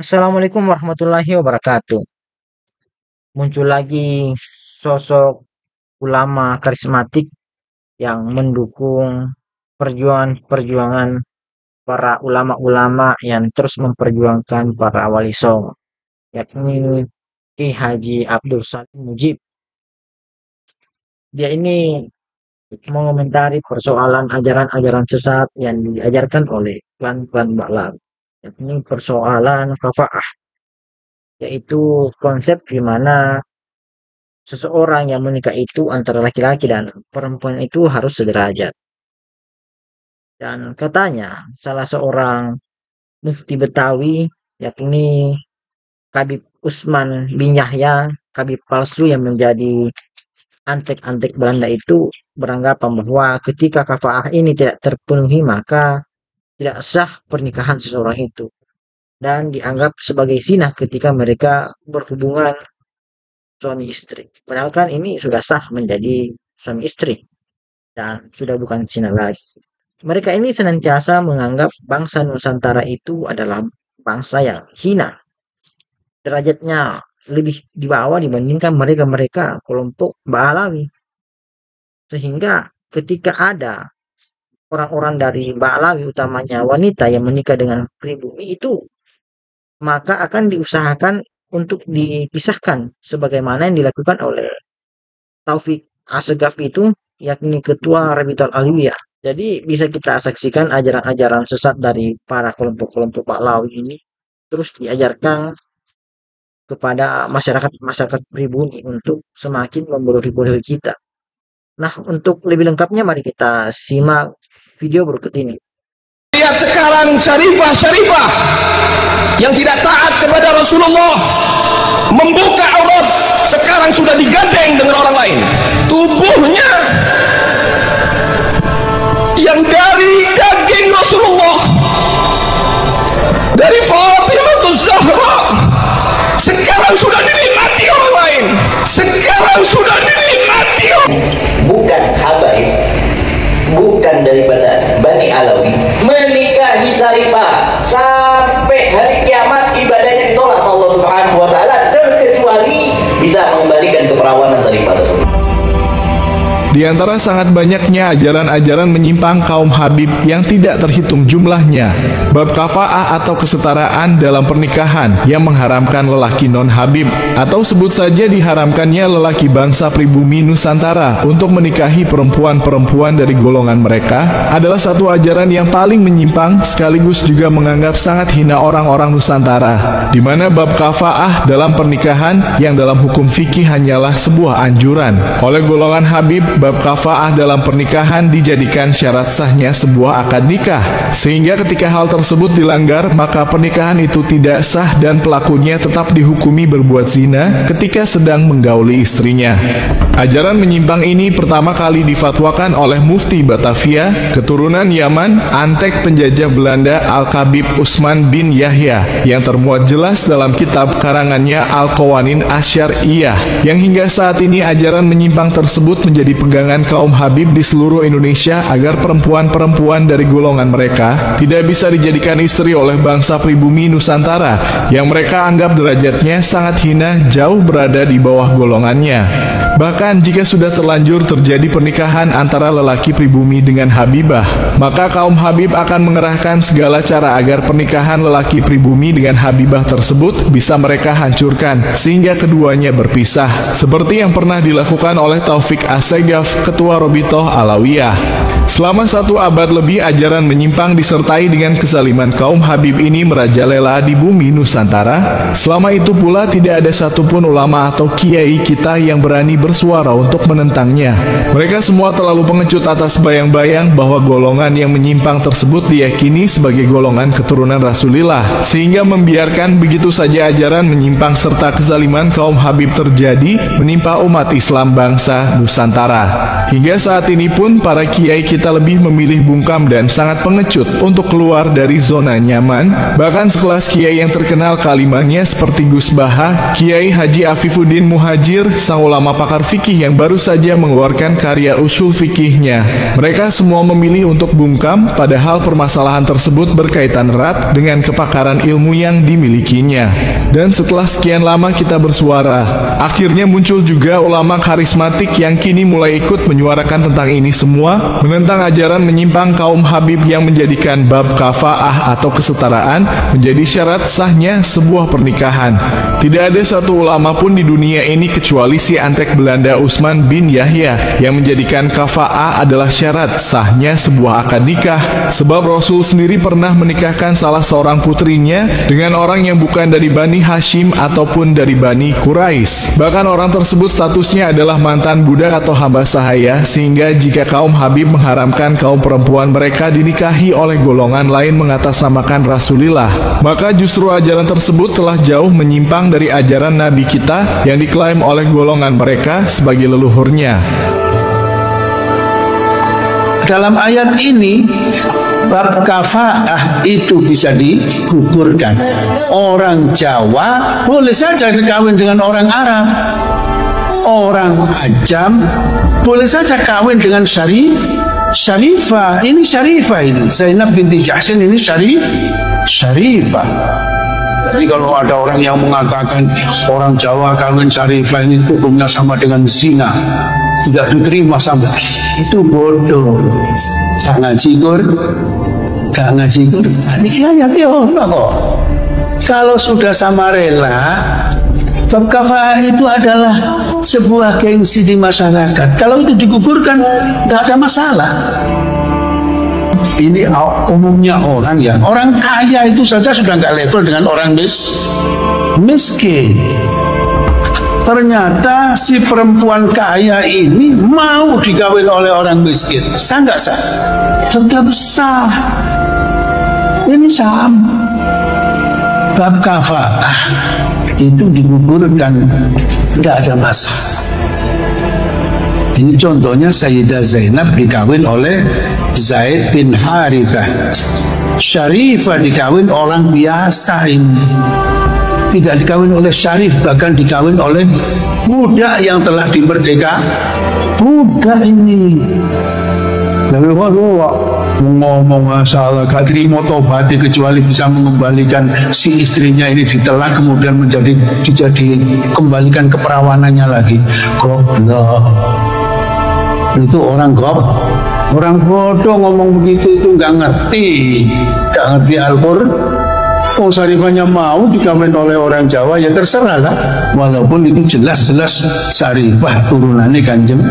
Assalamualaikum warahmatullahi wabarakatuh. Muncul lagi sosok ulama karismatik yang mendukung perjuangan-perjuangan para ulama-ulama yang terus memperjuangkan para wali songo, yakni Ki Haji Abdul Salim Mujib. Dia ini mengomentari persoalan ajaran-ajaran sesat yang diajarkan oleh klan-klan Ba'lan, yakni persoalan kafa'ah, yaitu konsep di mana seseorang yang menikah itu antara laki-laki dan perempuan itu harus sederajat. Dan katanya salah seorang mufti Betawi, yakni Habib Usman bin Yahya, Habib palsu yang menjadi antek-antek Belanda itu beranggapan bahwa ketika kafaah ini tidak terpenuhi maka tidak sah pernikahan seseorang itu dan dianggap sebagai zina ketika mereka berhubungan suami istri. Padahal kan ini sudah sah menjadi suami istri dan sudah bukan zina lagi. Mereka ini senantiasa menganggap bangsa Nusantara itu adalah bangsa yang hina. Derajatnya lebih di bawah dibandingkan mereka-mereka kelompok Ba'alawi. Sehingga ketika ada orang-orang dari Ba'alawi utamanya wanita yang menikah dengan pribumi itu maka akan diusahakan untuk dipisahkan sebagaimana yang dilakukan oleh Taufik Asegaf itu, yakni ketua Rabitul Alawiyah. Jadi bisa kita saksikan ajaran-ajaran sesat dari para kelompok-kelompok Pahlawi ini terus diajarkan kepada masyarakat pribumi untuk semakin membodohi-bodohi kita. Nah, untuk lebih lengkapnya mari kita simak video berikut ini. Lihat sekarang syarifah-syarifah yang tidak taat kepada Rasulullah membuka aurat, sekarang sudah digandeng dengan orang lain. Tubuhnya yang dari daging Rasulullah, dari Fatimah Zahra, sekarang sudah dinikmati orang lain. Sekarang sudah dinikmati. Bukan habaib, bukan daripada Bani Alawi, menikahi Syarifah sampai hari kiamat ibadahnya ditolak Allah Subhanahu wa taala, terkecuali bisa mengembalikan keperawanan Syarifah tersebut. Di antara sangat banyaknya ajaran-ajaran menyimpang kaum Habib yang tidak terhitung jumlahnya, bab kafa'ah atau kesetaraan dalam pernikahan yang mengharamkan lelaki non-Habib, atau sebut saja diharamkannya lelaki bangsa pribumi Nusantara untuk menikahi perempuan-perempuan dari golongan mereka, adalah satu ajaran yang paling menyimpang sekaligus juga menganggap sangat hina orang-orang Nusantara, di mana bab kafa'ah dalam pernikahan yang dalam hukum fikih hanyalah sebuah anjuran. Oleh golongan Habib, bab kafa'ah dalam pernikahan dijadikan syarat sahnya sebuah akad nikah, sehingga ketika hal tersebut dilanggar maka pernikahan itu tidak sah dan pelakunya tetap dihukumi berbuat zina ketika sedang menggauli istrinya. Ajaran menyimpang ini pertama kali difatwakan oleh Mufti Batavia, keturunan Yaman, antek penjajah Belanda Al-Habib Usman bin Yahya, yang termuat jelas dalam kitab karangannya Al-Qawanin Asyariyah, yang hingga saat ini ajaran menyimpang tersebut menjadi pegangan kaum Habib di seluruh Indonesia agar perempuan-perempuan dari golongan mereka tidak bisa dijadikan istri oleh bangsa pribumi Nusantara yang mereka anggap derajatnya sangat hina, jauh berada di bawah golongannya. Bahkan jika sudah terlanjur terjadi pernikahan antara lelaki pribumi dengan Habibah, maka kaum Habib akan mengerahkan segala cara agar pernikahan lelaki pribumi dengan Habibah tersebut bisa mereka hancurkan sehingga keduanya berpisah, seperti yang pernah dilakukan oleh Taufik Asegaf, ketua Robitoh Alawiyah. Selama 1 abad lebih ajaran menyimpang disertai dengan kezaliman kaum Habib ini merajalela di bumi Nusantara. Selama itu pula tidak ada satupun ulama atau kiai kita yang berani bersuara untuk menentangnya. Mereka semua terlalu pengecut atas bayang-bayang bahwa golongan yang menyimpang tersebut diyakini sebagai golongan keturunan Rasulullah, sehingga membiarkan begitu saja ajaran menyimpang serta kezaliman kaum Habib terjadi menimpa umat Islam bangsa Nusantara. Hingga saat ini pun para kiai kita lebih memilih bungkam dan sangat pengecut untuk keluar dari zona nyaman. Bahkan sekelas kiai yang terkenal kalimatnya seperti Gus Baha, Kiai Haji Afifuddin Muhajir, sang ulama pakar fikih yang baru saja mengeluarkan karya usul fikihnya. Mereka semua memilih untuk bungkam, padahal permasalahan tersebut berkaitan erat dengan kepakaran ilmu yang dimilikinya. Dan setelah sekian lama kita bersuara, akhirnya muncul juga ulama karismatik yang kini mulai ikut menyuarakan tentang ini semua, menentang ajaran menyimpang kaum Habib yang menjadikan bab kafaah atau kesetaraan menjadi syarat sahnya sebuah pernikahan. Tidak ada satu ulama pun di dunia ini kecuali si antek Belanda Utsman bin Yahya yang menjadikan kafaah adalah syarat sahnya sebuah akad nikah. Sebab Rasul sendiri pernah menikahkan salah seorang putrinya dengan orang yang bukan dari Bani Hashim ataupun dari Bani Quraisy. Bahkan orang tersebut statusnya adalah mantan budak atau hamba sahaya, sehingga jika kaum Habib mengharamkan kaum perempuan mereka dinikahi oleh golongan lain mengatasnamakan Rasulullah, maka justru ajaran tersebut telah jauh menyimpang dari ajaran Nabi kita yang diklaim oleh golongan mereka sebagai leluhurnya. Dalam ayat ini, bab kafaah itu bisa digugurkan. Orang Jawa boleh saja kawin dengan orang Arab. Orang Ajam boleh saja kawin dengan Syarifah. Ini Syarifah ini. Zainab binti Jahsyin ini Syarifah. Jadi kalau ada orang yang mengatakan orang Jawa kawin Syarifah ini hukumnya sama dengan zina, tidak diterima sama, itu bodoh. Gak ngaji Qur'an. Ini ayatnya kok. Kalau sudah sama rela, bab kafaah itu adalah sebuah gengsi di masyarakat. Kalau itu digugurkan, tidak ada masalah. Ini umumnya orang ya, orang kaya itu saja sudah nggak level dengan orang miskin. Ternyata si perempuan kaya ini mau dikawin oleh orang miskin. Sah nggak sah? Tetap sah. Ini sama. Bab kafaah itu digugurkan, tidak ada masalah. Ini contohnya Sayyidah Zainab dikawin oleh Zaid bin Harithah. Syarifah dikawin orang biasa ini, tidak dikawin oleh syarif, bahkan dikawin oleh budak yang telah dimerdeka. Budak ini ngomong masalah gak terima tobat kecuali bisa mengembalikan si istrinya ini ditelan, kemudian kembalikan keperawanannya lagi. Goblok. Itu orang bodoh ngomong begitu, itu nggak ngerti Al-Qur'an. Oh, Syarifahnya mau dikawin oleh orang Jawa, ya terserah lah. Walaupun itu jelas-jelas Syarifah turunannya Kanjeng.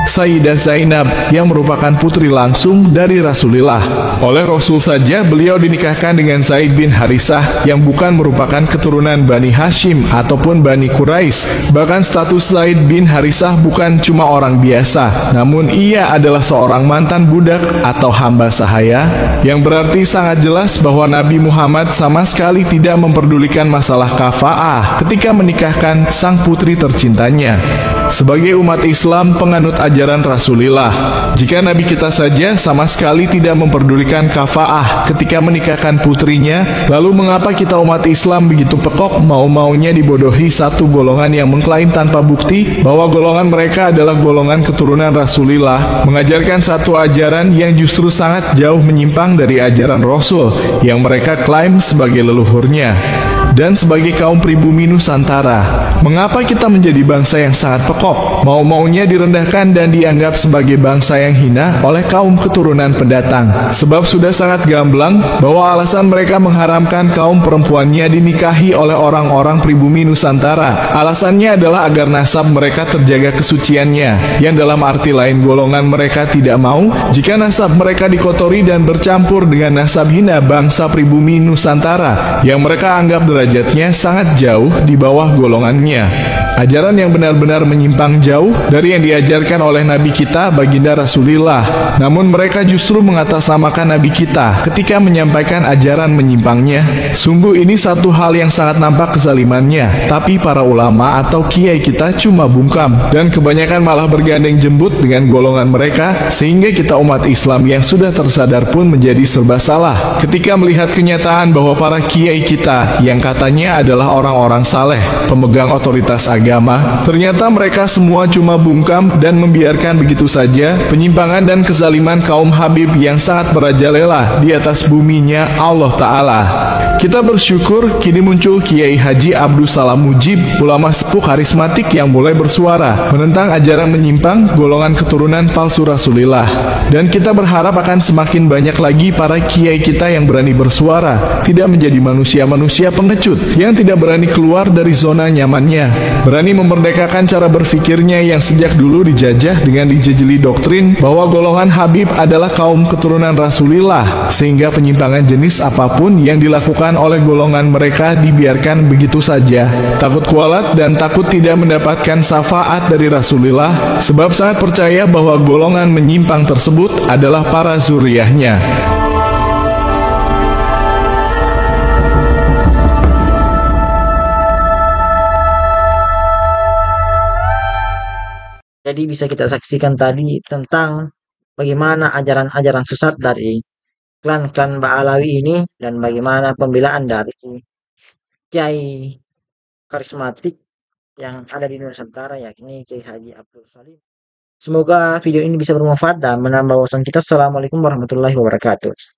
Sayyidah Zainab yang merupakan putri langsung dari Rasulullah. Oleh Rasul saja beliau dinikahkan dengan Zaid bin Harisah yang bukan merupakan keturunan Bani Hashim ataupun Bani Quraisy. Bahkan status Zaid bin Harisah bukan cuma orang biasa, namun ia adalah seorang mantan budak atau hamba sahaya, yang berarti sangat jelas bahwa Nabi Muhammad sama sekali tidak memperdulikan masalah kafaah ketika menikahkan sang putri tercintanya. Sebagai umat Islam penganut ajaran Rasulullah, jika Nabi kita saja sama sekali tidak memperdulikan kafaah ketika menikahkan putrinya, lalu mengapa kita umat Islam begitu pekok mau-maunya dibodohi satu golongan yang mengklaim tanpa bukti bahwa golongan mereka adalah golongan keturunan Rasulullah, mengajarkan satu ajaran yang justru sangat jauh menyimpang dari ajaran Rasul yang mereka klaim sebagai leluhurnya. Dan sebagai kaum pribumi Nusantara, mengapa kita menjadi bangsa yang sangat pekok, mau-maunya direndahkan dan dianggap sebagai bangsa yang hina oleh kaum keturunan pendatang? Sebab sudah sangat gamblang bahwa alasan mereka mengharamkan kaum perempuannya dinikahi oleh orang-orang pribumi Nusantara, alasannya adalah agar nasab mereka terjaga kesuciannya, yang dalam arti lain golongan mereka tidak mau jika nasab mereka dikotori dan bercampur dengan nasab hina bangsa pribumi Nusantara yang mereka anggap derajatnya sangat jauh di bawah golongannya. ajaran yang benar-benar menyimpang jauh dari yang diajarkan oleh Nabi kita baginda Rasulullah. Namun mereka justru mengatasnamakan Nabi kita ketika menyampaikan ajaran menyimpangnya. Sungguh ini satu hal yang sangat nampak kezalimannya, tapi para ulama atau kiai kita cuma bungkam dan kebanyakan malah bergandeng jembut dengan golongan mereka, sehingga kita umat Islam yang sudah tersadar pun menjadi serba salah ketika melihat kenyataan bahwa para kiai kita yang katanya adalah orang-orang saleh, pemegang otoritas agama, ternyata mereka semua cuma bungkam dan membiarkan begitu saja penyimpangan dan kezaliman kaum Habib yang sangat merajalela di atas buminya Allah Ta'ala. Kita bersyukur kini muncul Kiai Haji Abdus Salam Mujib, ulama sepuh karismatik yang mulai bersuara menentang ajaran menyimpang golongan keturunan palsu Rasulullah. Dan kita berharap akan semakin banyak lagi para kiai kita yang berani bersuara, tidak menjadi manusia-manusia pengecut yang tidak berani keluar dari zona nyamannya, berani memerdekakan cara berpikirnya yang sejak dulu dijajah dengan dijejeli doktrin bahwa golongan Habib adalah kaum keturunan Rasulullah, sehingga penyimpangan jenis apapun yang dilakukan oleh golongan mereka dibiarkan begitu saja, takut kualat dan takut tidak mendapatkan syafaat dari Rasulullah, sebab sangat percaya bahwa golongan menyimpang tersebut adalah para zuriyahnya. Jadi bisa kita saksikan tadi tentang bagaimana ajaran-ajaran sesat dari klan-klan Ba'alawi ini dan bagaimana pembelaan dari kiai karismatik yang ada di Nusantara, yakni Kiai Haji Abdul Salim. Semoga video ini bisa bermanfaat dan menambah wawasan kita. Assalamualaikum warahmatullahi wabarakatuh.